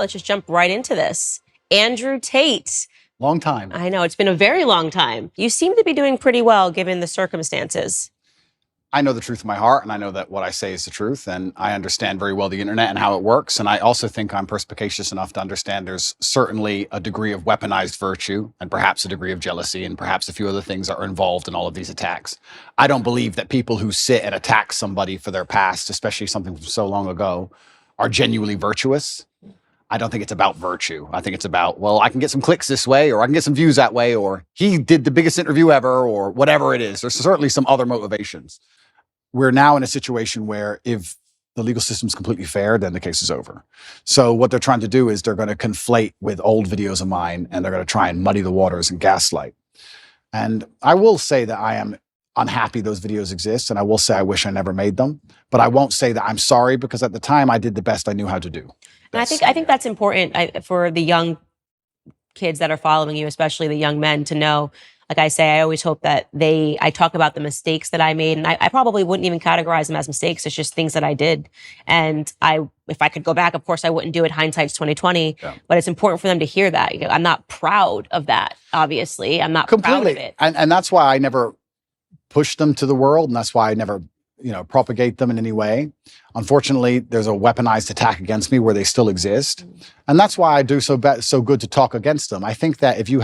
let's just jump right into this. Andrew Tate. Long time. I know, it's been a very long time. You seem to be doing pretty well given the circumstances. I know the truth in my heart, and I know that what I say is the truth, and I understand very well the internet and how it works. And I also think I'm perspicacious enough to understand there's certainly a degree of weaponized virtue and perhaps a degree of jealousy and perhaps a few other things that are involved in all of these attacks. I don't believe that people who sit and attack somebody for their past, especially something from so long ago, are genuinely virtuous. I don't think it's about virtue. I think it's about, well, I can get some clicks this way, or I can get some views that way, or he did the biggest interview ever, or whatever it is. There's certainly some other motivations. We're now in a situation where if the legal system's completely fair, then the case is over. So what they're trying to do is they're going to conflate with old videos of mine, and they're going to try and muddy the waters and gaslight. And I will say that I am unhappy those videos exist, and I will say I wish I never made them, but I won't say that I'm sorry, because at the time I did the best I knew how to do. And I think that's important for the young kids that are following you, especially the young men, to know. Like I say, I always hope that I talk about the mistakes that I made, and I probably wouldn't even categorize them as mistakes. It's just things that I did. And if I could go back, of course, I wouldn't do it. Hindsight's 2020. Yeah. But it's important for them to hear that. I'm not proud of that, obviously. I'm not proud of it. And that's why I never push them to the world, and that's why I never, propagate them in any way. Unfortunately, there's a weaponized attack against me where they still exist. And that's why I do so good to talk against them. I think that if you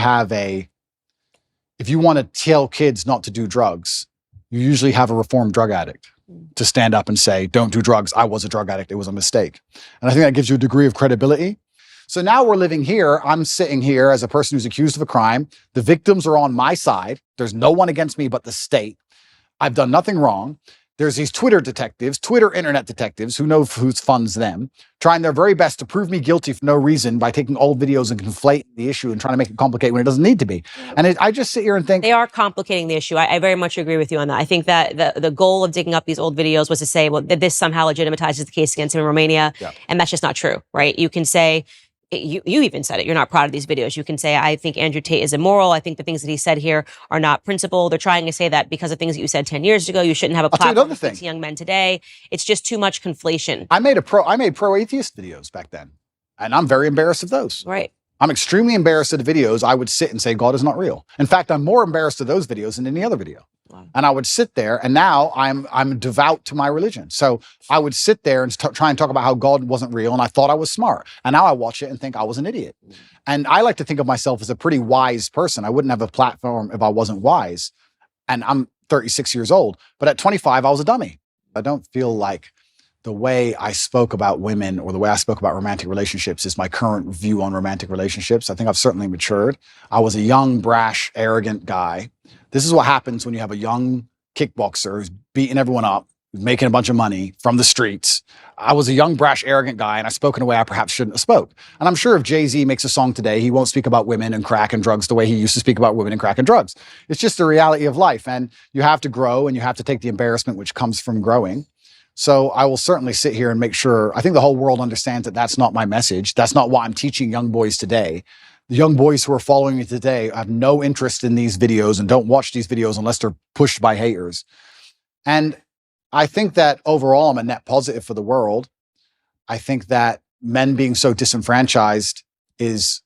want to tell kids not to do drugs, you usually have a reformed drug addict to stand up and say, don't do drugs. I was a drug addict. It was a mistake. And I think that gives you a degree of credibility. So now we're living here. I'm sitting here as a person who's accused of a crime. The victims are on my side. There's no one against me but the state. I've done nothing wrong. There's these Twitter internet detectives who know who funds them, trying their very best to prove me guilty for no reason by taking old videos and conflating the issue and trying to make it complicated when it doesn't need to be. And I just sit here and think— they are complicating the issue. I very much agree with you on that. I think that the goal of digging up these old videos was to say, well, that this somehow legitimizes the case against him in Romania. Yeah. And that's just not true, right? You can say— you even said it, you're not proud of these videos. You can say, I think Andrew Tate is immoral. I think the things that he said here are not principled. They're trying to say that because of things that you said 10 years ago, you shouldn't have a platform to young men today. It's just too much conflation. I made pro-atheist videos back then, and I'm very embarrassed of those. Right. I'm extremely embarrassed of the videos. I would sit and say, God is not real. In fact, I'm more embarrassed of those videos than any other video. Wow. And I would sit there, and now I'm devout to my religion. So I would sit there and try and talk about how God wasn't real, and I thought I was smart. And now I watch it and think I was an idiot. And I like to think of myself as a pretty wise person. I wouldn't have a platform if I wasn't wise. And I'm 36 years old. But at 25, I was a dummy. I don't feel like the way I spoke about women or the way I spoke about romantic relationships is my current view on romantic relationships. I think I've certainly matured. I was a young, brash, arrogant guy. This is what happens when you have a young kickboxer who's beating everyone up, who's making a bunch of money from the streets. I was a young, brash, arrogant guy, and I spoke in a way I perhaps shouldn't have spoke. And I'm sure if Jay-Z makes a song today, he won't speak about women and crack and drugs the way he used to speak about women and crack and drugs. It's just the reality of life. And you have to grow, and you have to take the embarrassment which comes from growing. So I will certainly sit here and make sure— I think the whole world understands that that's not my message. That's not what I'm teaching young boys today. The young boys who are following me today have no interest in these videos and don't watch these videos unless they're pushed by haters. And I think that overall I'm a net positive for the world. I think that men being so disenfranchised is—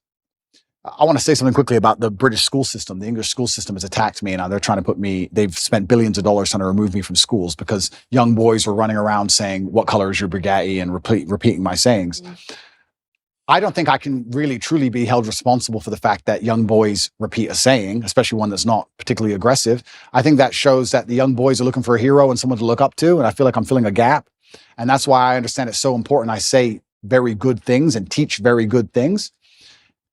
I want to say something quickly about the British school system. The English school system has attacked me, and now they're trying to they've spent billions of dollars trying to remove me from schools because young boys were running around saying, what color is your Bugatti, and repeating my sayings. I don't think I can really truly be held responsible for the fact that young boys repeat a saying, especially one that's not particularly aggressive. I think that shows that the young boys are looking for a hero and someone to look up to, and I feel like I'm filling a gap. And that's why I understand it's so important I say very good things and teach very good things.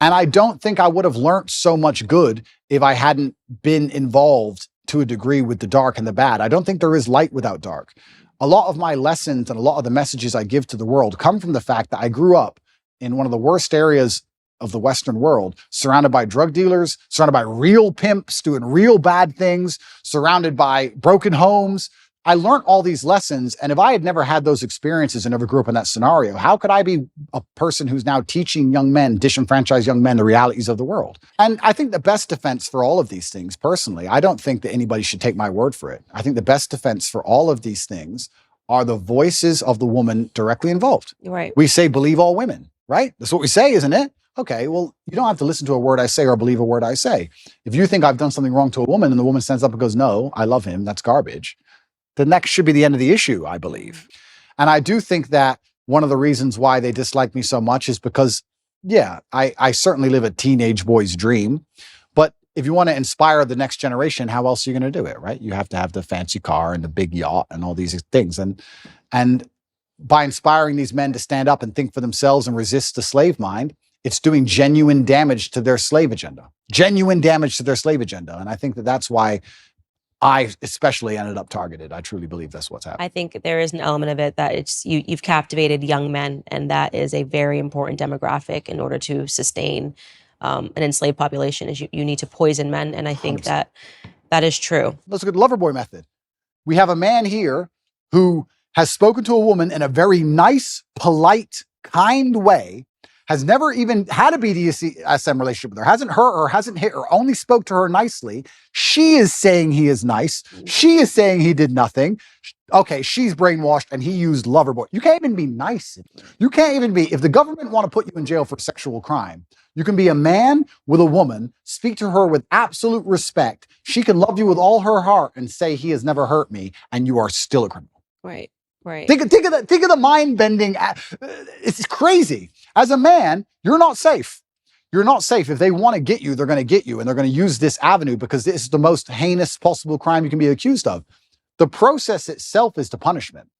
And I don't think I would have learned so much good if I hadn't been involved to a degree with the dark and the bad. I don't think there is light without dark. A lot of my lessons and a lot of the messages I give to the world come from the fact that I grew up in one of the worst areas of the Western world, surrounded by drug dealers, surrounded by real pimps doing real bad things, surrounded by broken homes. I learned all these lessons, and if I had never had those experiences and never grew up in that scenario, how could I be a person who's now teaching young men, disenfranchised young men, the realities of the world? And I think the best defense for all of these things, personally, I don't think that anybody should take my word for it. I think the best defense for all of these things are the voices of the woman directly involved. Right. We say believe all women. right? That's what we say, isn't it? Okay, well, you don't have to listen to a word I say or believe a word I say. If you think I've done something wrong to a woman and the woman stands up and goes, no, I love him, that's garbage, then that should be the end of the issue, I believe. And I do think that one of the reasons why they dislike me so much is because, yeah, I certainly live a teenage boy's dream. But if you want to inspire the next generation, how else are you going to do it, right? You have to have the fancy car and the big yacht and all these things. And by inspiring these men to stand up and think for themselves and resist the slave mind, it's doing genuine damage to their slave agenda. Genuine damage to their slave agenda. And I think that that's why I especially ended up targeted. I truly believe that's what's happening. I think there is an element of it that it's you've captivated young men, and that is a very important demographic in order to sustain an enslaved population. Is you need to poison men, and I think 100%. that is true. Let's look at the lover boy method. We have a man here who has spoken to a woman in a very nice, polite, kind way, has never even had a BDSM relationship with her, hasn't hurt her, hasn't hit her, only spoke to her nicely. She is saying he is nice. She is saying he did nothing. Okay, she's brainwashed and he used lover boy. You can't even be nice. You can't even be, if the government want to put you in jail for sexual crime, you can be a man with a woman, speak to her with absolute respect. She can love you with all her heart and say he has never hurt me, and you are still a criminal. Right. Right. Think of the mind bending. It's crazy. As a man, you're not safe. You're not safe. If they want to get you, they're going to get you, and they're going to use this avenue because this is the most heinous possible crime you can be accused of. The process itself is the punishment.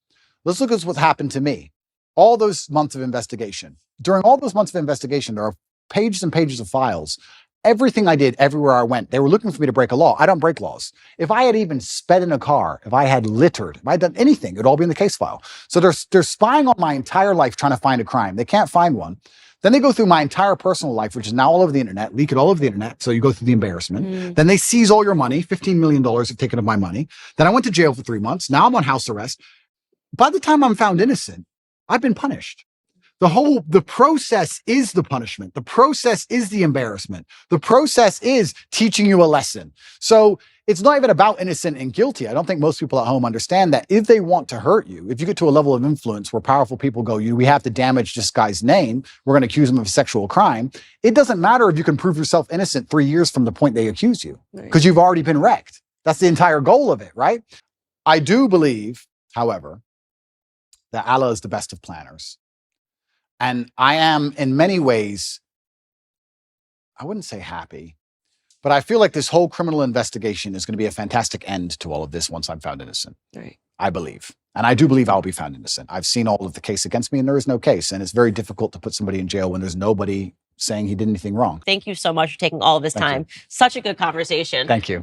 Let's look at what's happened to me. All those months of investigation. During all those months of investigation, there are pages and pages of files. Everything I did, everywhere I went, they were looking for me to break a law. I don't break laws. If I had even sped in a car, if I had littered, if I had done anything, it would all be in the case file. So they're spying on my entire life trying to find a crime. They can't find one. Then they go through my entire personal life, which is now all over the internet, leak it all over the internet. So you go through the embarrassment. Then they seize all your money. $15 million have taken of my money. Then I went to jail for 3 months. Now I'm on house arrest. By the time I'm found innocent, I've been punished. The process is the punishment. The process is the embarrassment. The process is teaching you a lesson. So it's not even about innocent and guilty. I don't think most people at home understand that if they want to hurt you, if you get to a level of influence where powerful people go, we have to damage this guy's name, we're going to accuse him of sexual crime. It doesn't matter if you can prove yourself innocent 3 years from the point they accuse you, because you've already been wrecked. That's the entire goal of it, right? I do believe, however, that Allah is the best of planners. And I am, in many ways, I wouldn't say happy, but I feel like this whole criminal investigation is going to be a fantastic end to all of this once I'm found innocent. Right. I believe. And I do believe I'll be found innocent. I've seen all of the case against me, and there is no case. And it's very difficult to put somebody in jail when there's nobody saying he did anything wrong. Thank you so much for taking all of this time. Such a good conversation. Thank you.